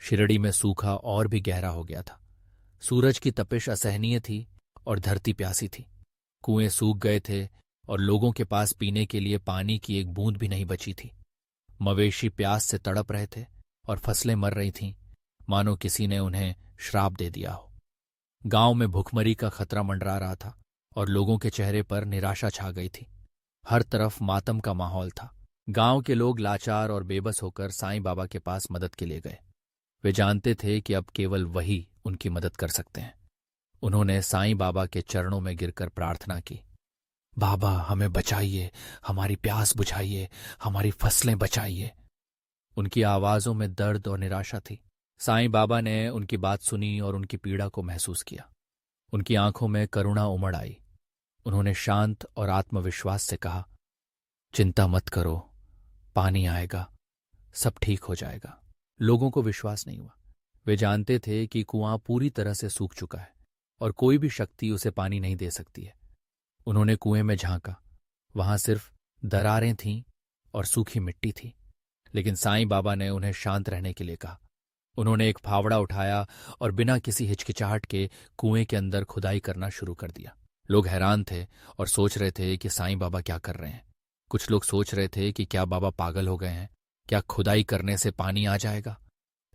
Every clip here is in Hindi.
शिरडी में सूखा और भी गहरा हो गया था। सूरज की तपिश असहनीय थी और धरती प्यासी थी। कुएं सूख गए थे और लोगों के पास पीने के लिए पानी की एक बूंद भी नहीं बची थी। मवेशी प्यास से तड़प रहे थे और फसलें मर रही थीं, मानो किसी ने उन्हें श्राप दे दिया हो। गांव में भुखमरी का खतरा मंडरा रहा था और लोगों के चेहरे पर निराशा छा गई थी। हर तरफ मातम का माहौल था। गांव के लोग लाचार और बेबस होकर साईं बाबा के पास मदद के लिए गए। वे जानते थे कि अब केवल वही उनकी मदद कर सकते हैं। उन्होंने साईं बाबा के चरणों में गिरकर प्रार्थना की, बाबा हमें बचाइए, हमारी प्यास बुझाइए, हमारी फसलें बचाइए। उनकी आवाजों में दर्द और निराशा थी। साईं बाबा ने उनकी बात सुनी और उनकी पीड़ा को महसूस किया। उनकी आंखों में करुणा उमड़ आई। उन्होंने शांत और आत्मविश्वास से कहा, चिंता मत करो, पानी आएगा, सब ठीक हो जाएगा। लोगों को विश्वास नहीं हुआ। वे जानते थे कि कुआं पूरी तरह से सूख चुका है और कोई भी शक्ति उसे पानी नहीं दे सकती है। उन्होंने कुएं में झांका। वहां सिर्फ दरारें थीं और सूखी मिट्टी थी, लेकिन साईं बाबा ने उन्हें शांत रहने के लिए कहा। उन्होंने एक फावड़ा उठाया और बिना किसी हिचकिचाहट के कुएं के अंदर खुदाई करना शुरू कर दिया। लोग हैरान थे और सोच रहे थे कि साईं बाबा क्या कर रहे हैं। कुछ लोग सोच रहे थे कि क्या बाबा पागल हो गए हैं, क्या खुदाई करने से पानी आ जाएगा।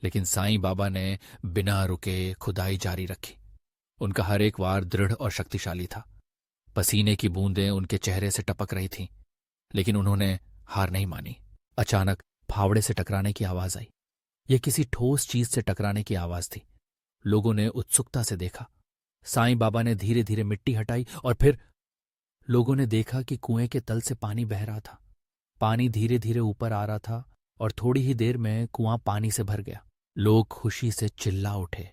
लेकिन साईं बाबा ने बिना रुके खुदाई जारी रखी। उनका हर एक वार दृढ़ और शक्तिशाली था। पसीने की बूंदें उनके चेहरे से टपक रही थीं, लेकिन उन्होंने हार नहीं मानी। अचानक फावड़े से टकराने की आवाज आई। यह किसी ठोस चीज से टकराने की आवाज थी। लोगों ने उत्सुकता से देखा। साईं बाबा ने धीरे धीरे मिट्टी हटाई और फिर लोगों ने देखा कि कुएं के तल से पानी बह रहा था। पानी धीरे धीरे ऊपर आ रहा था और थोड़ी ही देर में कुआं पानी से भर गया। लोग खुशी से चिल्ला उठे।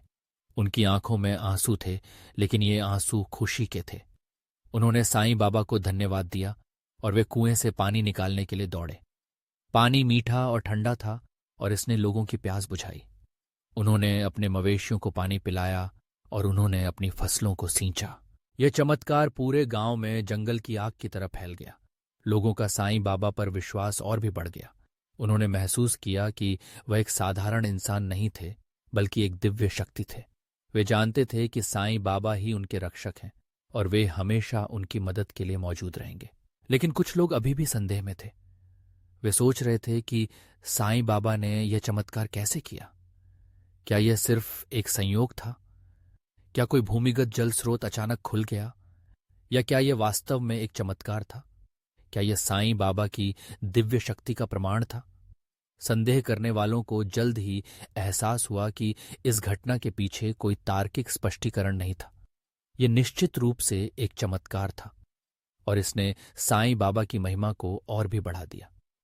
उनकी आंखों में आंसू थे, लेकिन ये आंसू खुशी के थे। उन्होंने साईं बाबा को धन्यवाद दिया और वे कुएं से पानी निकालने के लिए दौड़े। पानी मीठा और ठंडा था और इसने लोगों की प्यास बुझाई। उन्होंने अपने मवेशियों को पानी पिलाया और उन्होंने अपनी फसलों को सींचा। यह चमत्कार पूरे गांव में जंगल की आग की तरह फैल गया। लोगों का साईं बाबा पर विश्वास और भी बढ़ गया। उन्होंने महसूस किया कि वह एक साधारण इंसान नहीं थे, बल्कि एक दिव्य शक्ति थे। वे जानते थे कि साईं बाबा ही उनके रक्षक हैं और वे हमेशा उनकी मदद के लिए मौजूद रहेंगे। लेकिन कुछ लोग अभी भी संदेह में थे। वे सोच रहे थे कि साईं बाबा ने यह चमत्कार कैसे किया। क्या यह सिर्फ एक संयोग था? क्या कोई भूमिगत जल स्रोत अचानक खुल गया? या क्या यह वास्तव में एक चमत्कार था? क्या यह साईं बाबा की दिव्य शक्ति का प्रमाण था? संदेह करने वालों को जल्द ही एहसास हुआ कि इस घटना के पीछे कोई तार्किक स्पष्टीकरण नहीं था। यह निश्चित रूप से एक चमत्कार था और इसने साईं बाबा की महिमा को और भी बढ़ा दिया।